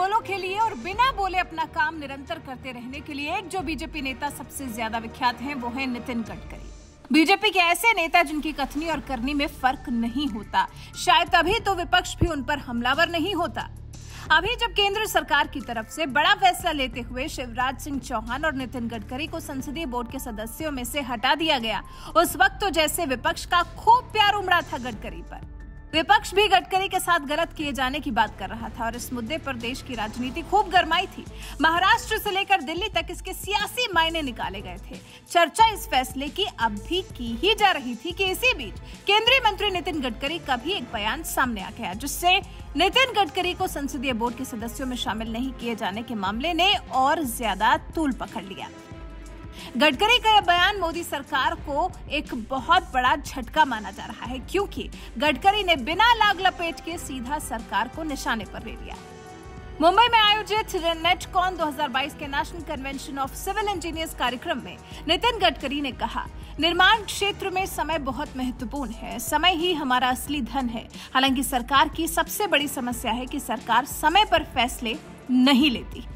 बोलो के लिए और बिना बोले अपना काम निरंतर करते रहने के लिए एक जो बीजेपी नेता सबसे ज्यादा विख्यात हैं वो है नितिन गडकरी। बीजेपी के ऐसे नेता जिनकी कथनी और करनी में फर्क नहीं होता। शायद तभी तो विपक्ष भी उन पर हमलावर नहीं होता। अभी जब केंद्र सरकार की तरफ से बड़ा फैसला लेते हुए शिवराज सिंह चौहान और नितिन गडकरी को संसदीय बोर्ड के सदस्यों में से हटा दिया गया, उस वक्त तो जैसे विपक्ष का खूब प्यार उमड़ा था गडकरी पर। विपक्ष भी गडकरी के साथ गलत किए जाने की बात कर रहा था और इस मुद्दे पर देश की राजनीति खूब गरमाई थी। महाराष्ट्र से लेकर दिल्ली तक इसके सियासी मायने निकाले गए थे। चर्चा इस फैसले की अब भी की ही जा रही थी कि इसी बीच केंद्रीय मंत्री नितिन गडकरी का भी एक बयान सामने आ गया, जिससे नितिन गडकरी को संसदीय बोर्ड के सदस्यों में शामिल नहीं किए जाने के मामले ने और ज्यादा तूल पकड़ लिया। गडकरी का यह बयान मोदी सरकार को एक बहुत बड़ा झटका माना जा रहा है, क्योंकि गडकरी ने बिना लाग लपेट के सीधा सरकार को निशाने पर ले लिया। मुंबई में आयोजित नेटकॉन 2022 के national convention of civil engineers कार्यक्रम में नितिन गडकरी ने कहा, निर्माण क्षेत्र में समय बहुत महत्वपूर्ण है। समय ही हमारा असली धन है। हालांकि सरकार की सबसे बड़ी समस्या है कि सरकार समय पर फैसले नहीं लेती।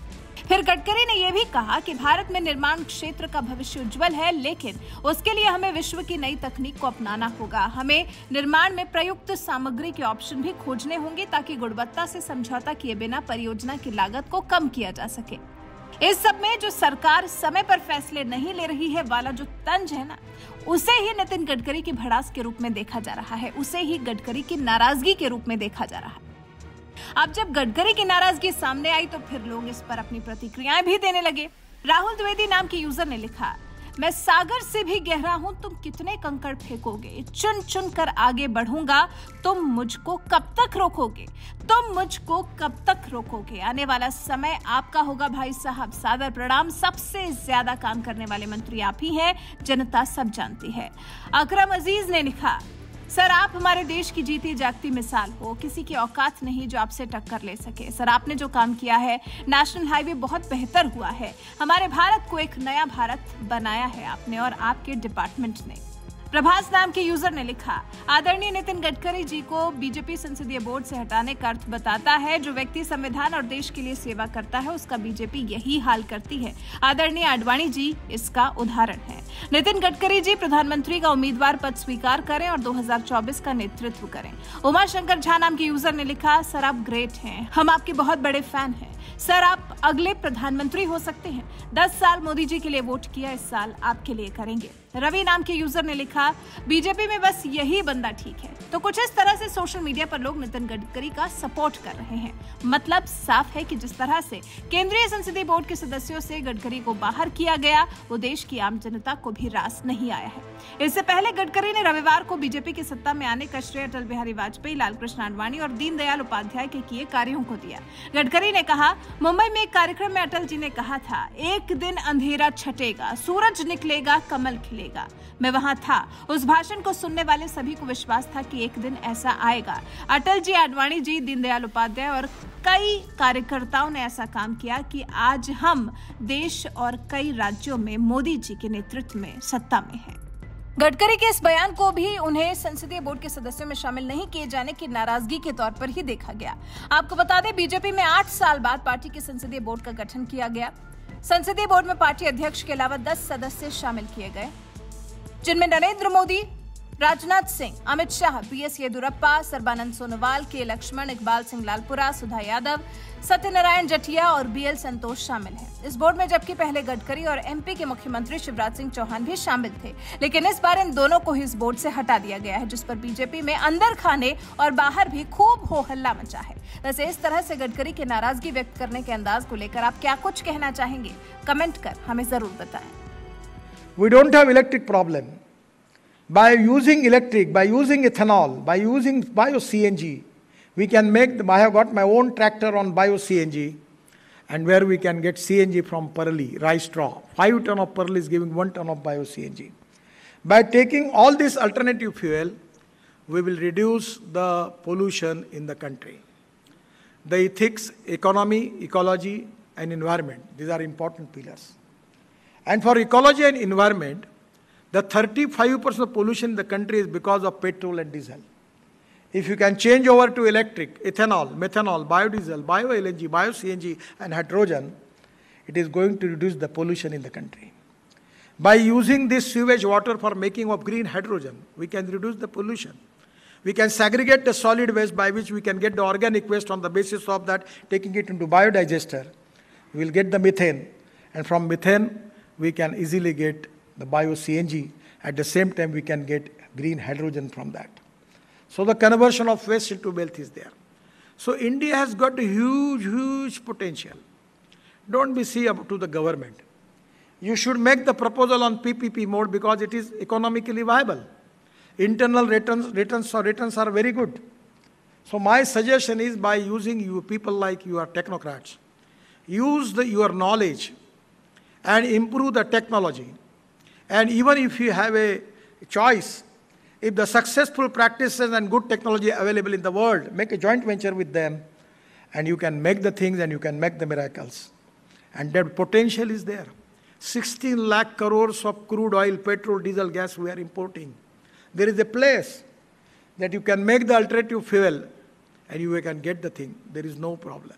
फिर गडकरी ने यह भी कहा कि भारत में निर्माण क्षेत्र का भविष्य उज्जवल है, लेकिन उसके लिए हमें विश्व की नई तकनीक को अपनाना होगा। हमें निर्माण में प्रयुक्त सामग्री के ऑप्शन भी खोजने होंगे ताकि गुणवत्ता से समझौता किए बिना परियोजना की लागत को कम किया जा सके। इस सब में जो सरकार समय पर फैसले नहीं ले रही है वाला जो तंज है ना, उसे ही नितिन गडकरी की भड़ास के रूप में देखा जा रहा है, उसे ही गडकरी की नाराजगी के रूप में देखा जा रहा है। अब जब गडकरी की नाराजगी सामने आई तो फिर लोग इस पर अपनी प्रतिक्रियाएं भी देने लगे। राहुल द्विवेदी नाम के यूजर ने लिखा, मैं सागर से भी गहरा हूं, तुम कितने कंकड़ फेंकोगे, चुन चुन कर आगे बढ़ूंगा, तुम मुझको कब तक रोकोगे, तुम मुझको कब तक रोकोगे। आने वाला समय आपका होगा भाई साहब, सादर प्रणाम। सबसे ज्यादा काम करने वाले मंत्री आप ही हैं, जनता सब जानती है। अकरम अजीज ने लिखा, सर आप हमारे देश की जीती जागती मिसाल हो, किसी की औकात नहीं जो आपसे टक्कर ले सके। सर आपने जो काम किया है, नेशनल हाईवे बहुत बेहतर हुआ है, हमारे भारत को एक नया भारत बनाया है आपने और आपके डिपार्टमेंट ने। प्रभास नाम के यूजर ने लिखा, आदरणीय नितिन गडकरी जी को बीजेपी संसदीय बोर्ड से हटाने का अर्थ बताता है। जो व्यक्ति संविधान और देश के लिए सेवा करता है उसका बीजेपी यही हाल करती है। आदरणीय आडवाणी जी इसका उदाहरण है। नितिन गडकरी जी प्रधानमंत्री का उम्मीदवार पद स्वीकार करें और 2024 का नेतृत्व करें। उमा शंकर झा नाम के यूजर ने लिखा, सर आप ग्रेट हैं, हम आपके बहुत बड़े फैन हैं। सर आप अगले प्रधानमंत्री हो सकते हैं। 10 साल मोदी जी के लिए वोट किया, इस साल आपके लिए करेंगे। रवि नाम के यूजर ने लिखा, बीजेपी में बस यही बंदा ठीक है। तो कुछ इस तरह से सोशल मीडिया पर लोग नितिन गडकरी का सपोर्ट कर रहे हैं। मतलब साफ है कि जिस तरह से केंद्रीय संसदीय बोर्ड के सदस्यों से गडकरी को बाहर किया गया, वो देश की आम जनता को भी रास नहीं आया है। इससे पहले गडकरी ने रविवार को बीजेपी की सत्ता में आने का श्रेय अटल बिहारी वाजपेयी, लालकृष्ण आडवाणी और दीनदयाल उपाध्याय के किए कार्यों को दिया। गडकरी ने कहा, मुंबई में एक कार्यक्रम में अटल जी ने कहा था, एक दिन अंधेरा छटेगा, सूरज निकलेगा, कमल खिलेगा। मैं वहां था। उस भाषण को सुनने वाले सभी को विश्वास था कि एक दिन ऐसा आएगा। अटल जी, आडवाणी जी, दीनदयाल उपाध्याय और कई कार्यकर्ताओं ने ऐसा काम किया कि आज हम देश और कई राज्यों में मोदी जी के नेतृत्व में सत्ता में हैं। गडकरी के इस बयान को भी उन्हें संसदीय बोर्ड के सदस्यों में शामिल नहीं किए जाने की नाराजगी के तौर पर ही देखा गया। आपको बता दें, बीजेपी में 8 साल बाद पार्टी के संसदीय बोर्ड का गठन किया गया। संसदीय बोर्ड में पार्टी अध्यक्ष के अलावा 10 सदस्य शामिल किए गए, जिनमें नरेंद्र मोदी, राजनाथ सिंह, अमित शाह, बीएस येदियुरप्पा, सर्बानंद सोनोवाल, के लक्ष्मण, इकबाल सिंह लालपुरा, सुधा यादव, सत्यनारायण जटिया और बीएल संतोष शामिल हैं। इस बोर्ड में जबकि पहले गडकरी और एमपी के मुख्यमंत्री शिवराज सिंह चौहान भी शामिल थे, लेकिन इस बार इन दोनों को ही इस बोर्ड से हटा दिया गया है, जिस पर बीजेपी में अंदर खाने और बाहर भी खूब हो हल्ला मचा है। वैसे इस तरह से गडकरी की नाराजगी व्यक्त करने के अंदाज को लेकर आप क्या कुछ कहना चाहेंगे? कमेंट कर हमें जरूर बताएं। We don't have electric problem. By using electric, by using ethanol, by using bio-CNG, we can make, I have got my own tractor on bio-CNG, and where we can get CNG from Parli, rice straw. 5 ton of Parli is giving 1 ton of bio-CNG. By taking all this alternative fuel, we will reduce the pollution in the country. The ethics, economy, ecology, and environment, these are important pillars. And for ecology and environment, the 35% of pollution in the country is because of petrol and diesel. If you can change over to electric, ethanol, methanol, biodiesel, bio-LNG, bio-CNG, and hydrogen, it is going to reduce the pollution in the country. By using this sewage water for making of green hydrogen, we can reduce the pollution. We can segregate the solid waste by which we can get the organic waste on the basis of that, taking it into biodigester. We will get the methane, and from methane, we can easily get the bio-CNG. At the same time, we can get green hydrogen from that. So the conversion of waste into wealth is there. So India has got a huge, huge potential. Don't be see up to the government. You should make the proposal on PPP mode because it is economically viable. Internal returns are very good. So my suggestion is, by using you people like you are technocrats, use your knowledge and improve the technology. And even if you have a choice, if the successful practices and good technology available in the world, make a joint venture with them, and you can make the things and you can make the miracles. And that potential is there. 16 lakh crores of crude oil, petrol, diesel, gas we are importing. There is a place that you can make the alternative fuel and you can get the thing. There is no problem.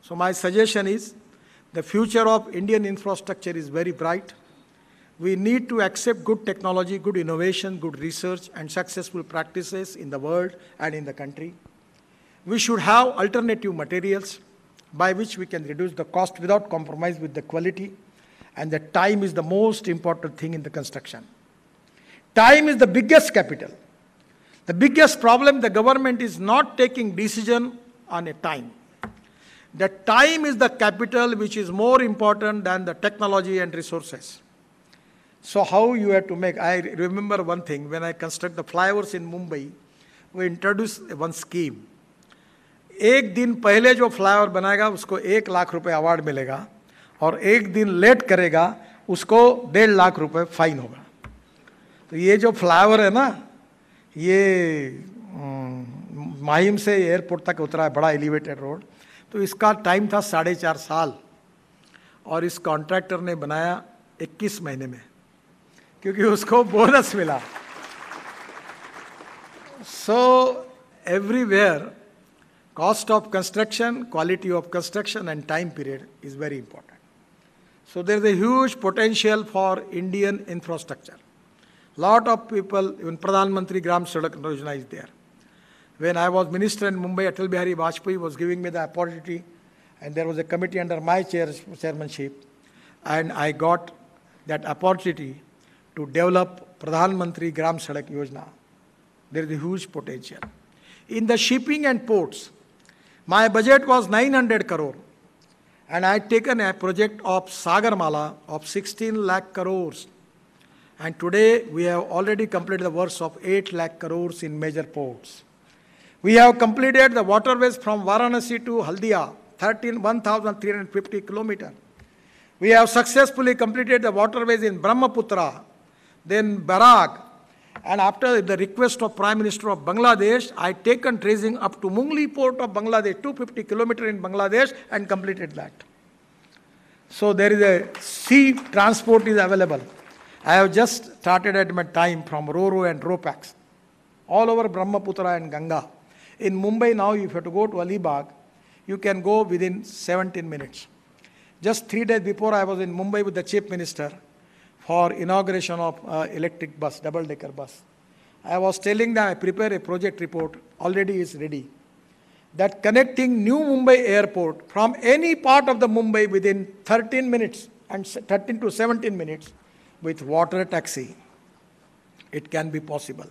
So my suggestion is, the future of Indian infrastructure is very bright. We need to accept good technology, good innovation, good research, and successful practices in the world and in the country. We should have alternative materials by which we can reduce the cost without compromise with the quality. And the time is the most important thing in the construction. Time is the biggest capital. The biggest problem, the government is not taking decision on a time. The time is the capital which is more important than the technology and resources. So how you have to make, I remember one thing, when I construct the flyovers in Mumbai, we introduced one scheme. एक दिन पहले जो flyover बनाएगा उसको 1 लाख रुपए award मिलेगा, और एक दिन लेट करेगा उसको 1.5 लाख रुपए फाइन होगा. तो ये जो फ्लाईओवर है ना, ये माहिम से एयरपोर्ट तक उतरा है, बड़ा एलिवेटेड रोड. तो इसका टाइम था 4.5 साल, और इस कॉन्ट्रैक्टर ने बनाया 21 महीने में, क्योंकि उसको बोनस मिला. So everywhere, cost of construction, quality of construction, and time period is very important. So there is a huge potential for Indian infrastructure. Lot of people, even Pradhan Mantri Gram Sadak Yojana is there. When I was minister in Mumbai, Atal Bihari Vajpayee was giving me the opportunity, and there was a committee under my chairmanship, and I got that opportunity to develop Pradhan Mantri Gram Sadak Yojana. There is a huge potential. In the shipping and ports, my budget was 900 crore, and I had taken a project of Sagarmala of 16 lakh crores. And today we have already completed the works of 8 lakh crores in major ports. We have completed the waterways from Varanasi to Haldia, 1,350 kilometers. We have successfully completed the waterways in Brahmaputra, then Barag, and after the request of Prime Minister of Bangladesh, I taken dredging up to Mungli port of Bangladesh, 250 kilometers in Bangladesh, and completed that. So there is a sea transport is available. I have just started at my time from Ro-Ro and Ro-Pax, all over Brahmaputra and Ganga. In Mumbai now, if you have to go to Alibag, you can go within 17 minutes. Just 3 days before, I was in Mumbai with the Chief Minister for inauguration of electric bus, double-decker bus. I was telling them I prepare a project report, already is ready, that connecting New Mumbai airport from any part of the Mumbai within 13 minutes and 13 to 17 minutes with water taxi, it can be possible.